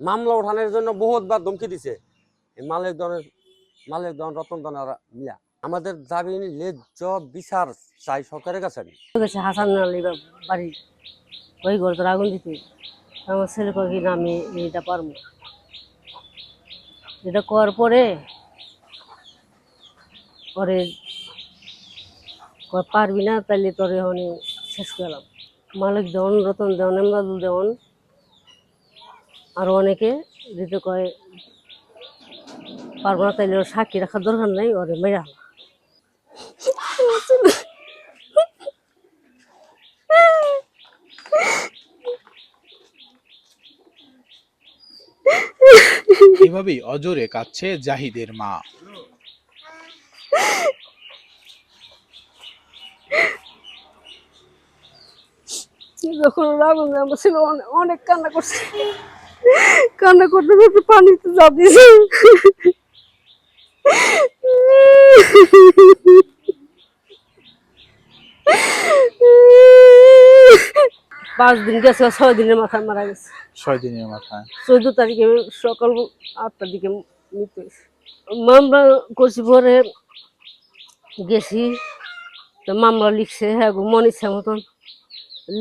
মামলা উঠানোর জন্য বহুতবার ধমকি দিছে। এই মালিক দন রতন দন মিলা আমাদের দাবি ন্যায্য বিচার চাই সরকারের কাছে। আমি হাসান আলী বাড়ি ওই ঘর তোর আগুন দিতে আমার ছেলে কয় কিনা আমি এটা পারবো। এটা করার পরে পরে পারবি না তাইলে তোরে অনেক শেষ করলাম। মালিক দেওয়ান, রতন দেওয়ান, এমদাদুল দেওয়ান আরো অনেকে দিতে কয় পারবো না, তাইলে ওর সাক্ষী রাখার দরকার নাই, ওরে মেরা। এভাবেই অজরে কাঁদছে জাহিদের মা। যখন আগুন আমার ছিল অনেক কান্না করছে, কান্না করতে করতে পানিতে চাপ দিয়েছে। 5 দিন গেছে, 6 দিনের মাথায় মারা গেছে। 6 দিনের মাথায় 14 তারিখে সকাল 8টার দিকে মৃত্যু হয়েছে। মামলা করছি, পরে গেছি তো মামলা লিখছে, হ্যাঁ গো মন ইচ্ছা মতন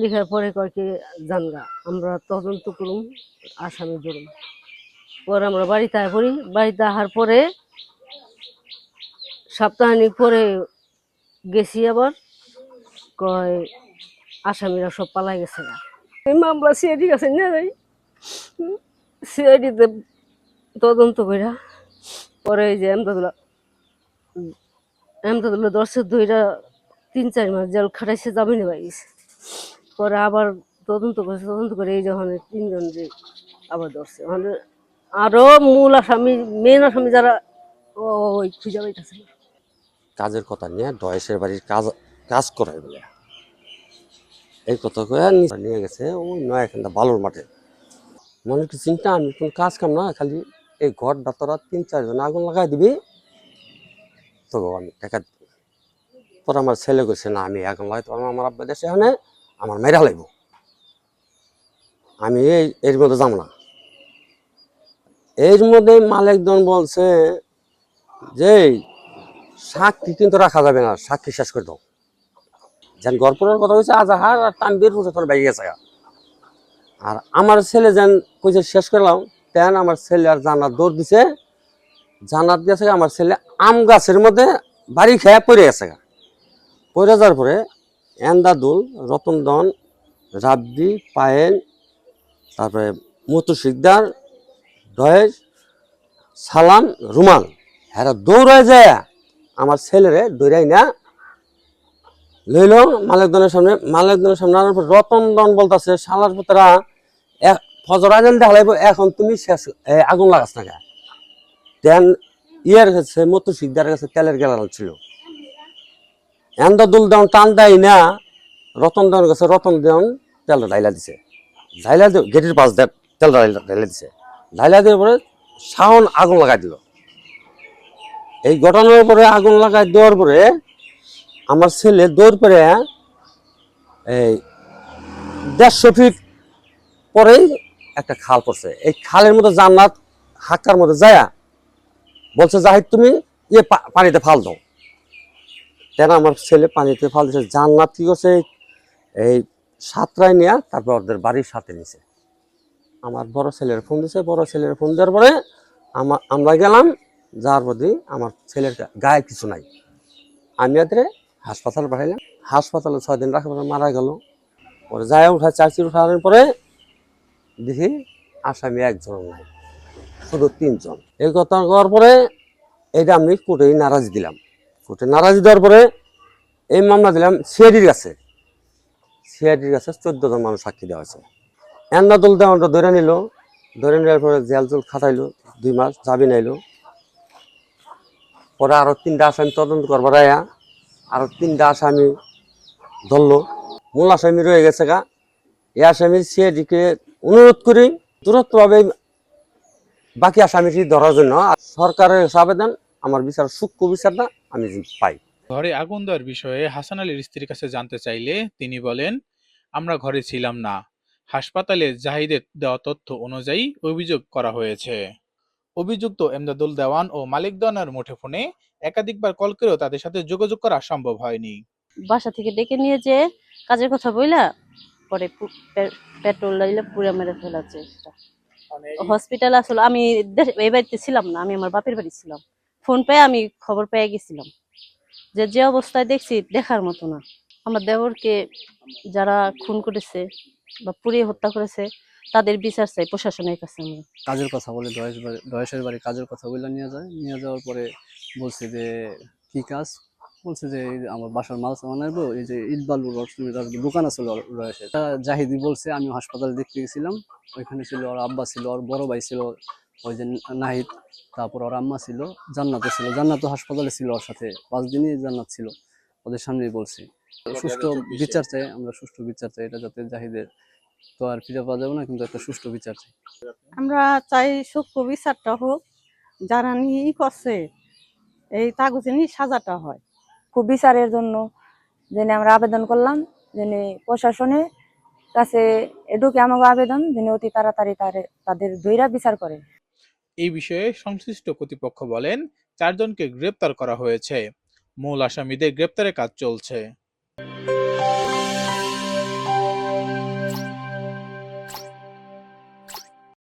লিখার পরে কয় কি জানগা আমরা তদন্ত করুম, আসামি ধরুম। পরে আমরা বাড়িতে পড়ি, বাড়িতে আসার পরে সপ্তাহখানিক পরে গেছি, আবার কয় আসামিরা সব পালাই গেছে না। এই মামলা সিআইডি কাছে নিয়ে যাই, সিআইডিতে তদন্ত কইরা পরে এই যে এমদাদুল্লাহ দর্শক দুইটা 3-4 মাস জেল খাটাইছে, জামিনে পাইছে। পরে আবার তদন্ত করে এই যখন 3 জন যে আবার ধরছে, মানে আরো মূল আসামি, মেন আসামি যারা ওই খুঁজে পাইতেছে। কাজের কথা নিয়ে ডয়েসের বাড়ির কাজ করাই বলে এই কথা কয়ে নিয়ে গেছে ওই নয়াখান্দা বালুর মাঠে। মনে কি চিন্তা, আমি কোনো কাজ কাম না, খালি এই ঘরটা তোরা 3-4 জন আগুন লাগাই দিবি তো আমি টাকা দিব। পরে আমার ছেলে কইছে না আমি আগুন লাগাইতে পারবো, আমার আব্বা দেশে এখানে আমার মেয়েরা লাগবো, আমি এর মধ্যে যাবো না। এর মধ্যে মালিকজন বলছে যে সাক্ষী কিন্তু রাখা যাবে না, সাক্ষী শেষ করে দাও। যেন গল্পের কথা হয়েছে আজাহার আর তানবীর হুসেন তোর বেরিয়ে গেছে। আর আমার ছেলে যেন কইছে শেষ করলাম, তেন আমার ছেলে আর জান্নাত দৌড় দিছে, জান্নাত গেছে আমার ছেলে আম গাছের মধ্যে বাড়ি খেয়ে পড়ে গেছে। পড়ে যাওয়ার পরে এমদাদুল, রতনদন, রাব্বি, পায়েল, তারপরে মতু শিকদার, দয়েশ, সালাম, রুমাল, হ্যাঁ দৌড়ায় যায় আমার ছেলেরে দৌড়াই না লইল মালিকদনের সামনে। মালিকদনের সামনে আনার পর রতনদন বলতেছে শালার পুতরা ফজর আজান দেখালাইব, এখন তুমি শেষ আগুন লাগাস না। দেন ইয়ের কাছে মতু শিকদারের কাছে তেলের গেলাল ছিল, এমদাদুল দেওয়ান টান দেয় না, রতন দেওয়ার কাছে রতন দেওয়ান তেল ঢাইলা দিছে, ঢাইলা গেটের পাশ দেয় তেল ঢাইলা দিছে, ঢাইলা দেওয়ার পরে শাওন আগুন লাগাই দিল। এই ঘটনার পরে আগুন লাগাই দেওয়ার পরে আমার ছেলে দৌড় করে এই 150 ফিট পরেই একটা খাল পড়ছে, এই খালের মধ্যে জান্নাত হাক্কার মধ্যে যায় বলছে জাহিদ তুমি পানিতে ফাল দাও। কেন আমার ছেলে পানিতে ফাল দিচ্ছে, জান্নাত কি করছে এই সাতরায় নিয়ে তারপর ওদের বাড়ির সাথে নিছে। আমার বড় ছেলের ফোন দিছে, বড় ছেলের ফোন দেওয়ার পরে আমরা গেলাম, যার প্রতি আমার ছেলের গায়ে কিছু নাই, আমি ওদের হাসপাতালে পাঠাইলাম। হাসপাতালে 6 দিন রাখার পরে মারা গেল। পরে যায় উঠায় চার্জশিট উঠানোর পরে দেখি আসামি একজন নাই, শুধু 3 জন। এই কথা করার পরে এইটা আমি কোর্টে নারাজি দিলাম। কোর্টে নারাজি দেওয়ার পরে এই মামলা দিলাম সিআইডির কাছে। সিআইডির কাছে 14 জন মানুষ সাক্ষী দেওয়া হয়েছে। এমদাদুল দেওয়ানটা ধরে নিল, ধরে নেওয়ার পরে জেল জুল খাটাইলো 2 মাস, জামিন আইলো। পরে আরো 3টা আসামি তদন্ত করবার আয়া আরো 3টা আসামি ধরলো, মূল আসামি রয়ে গেছে গা। এই আসামি সিআইডিকে অনুরোধ করি দূরত্বভাবে বাকি আসামিটি ধরার জন্য। সরকারের আবেদন আমার বিচার সূক্ষ্ম বিচারটা আমি পাই। ঘরে আগুন দেওয়ার বিষয়ে হাসান আলীর স্ত্রীর কাছে জানতে চাইলে তিনি বলেন, আমরা ঘরে ছিলাম না, হাসপাতালে জাহিদের দেওয়া তথ্য অনুযায়ী অভিযোগ করা হয়েছে। অভিযুক্ত এমদাদুল দেওয়ান ও মালিক দেওয়ানের মুঠোফোনে একাধিকবার কল করেও তাদের সাথে যোগাযোগ করা সম্ভব হয়নি। বাসা থেকে ডেকে নিয়ে যে কাজের কথা বইলা পরে পেট্রোল লাইলে পুড়ে মেরে ফেলার চেষ্টা। হসপিটাল আসলে আমি এই বাড়িতে ছিলাম না, আমি আমার বাপের বাড়ি ছিলাম। ফোন পেয়ে আমি খবর পেয়ে গেছিলাম, যে অবস্থায় দেখছি দেখার মতো না। আমার দেওরকে যারা খুন করেছে বা পুড়িয়ে হত্যা করেছে তাদের বিচার চাই প্রশাসনের কাছে। আমরা কাজের কথা বলে দয়েশের বাড়ি কাজের কথা বলে নিয়ে যাওয়ার পরে বলছে যে কি কাজ, বলছে যে এই যে আমার বাসার মাল সামান আনবো, এই যে ইট বালুর দোকান আছে রয়েছে। জাহিদি বলছে আমি হাসপাতালে দেখতে গেছিলাম, ওইখানে ছিল ওর আব্বা ছিল, ওর বড় ভাই ছিল ওই যে নাহিদ, তারপর ওর আম্মা ছিল, জান্নাতও ছিল, জান্নাতও হাসপাতালে ছিল ওর সাথে 5 দিনই জান্নাত ছিল, ওদের সামনেই বলছে। সুষ্ঠু বিচার চাই, আমরা সুষ্ঠু বিচার চাই, এটা যাতে জাহিদের তো আর ফিরে পাওয়া যাবে না, কিন্তু একটা সুষ্ঠু বিচার চাই। আমরা চাই সূক্ষ্ম বিচারটা হোক, যারা নিয়ে করছে এই কাগজে নিয়ে সাজাটা হয়। খুব বিচারের জন্য যেন আমরা আবেদন করলাম, যেন প্রশাসনের কাছে এটুকু আমাকে আবেদন যেন অতি তাড়াতাড়ি তাদের দইরা বিচার করে। এই বিষয়ে সংশ্লিষ্ট কর্তৃপক্ষ বলেন 4 জনকে গ্রেপ্তার করা হয়েছে। মূল আসামিদের গ্রেপ্তারের কাজ চলছে।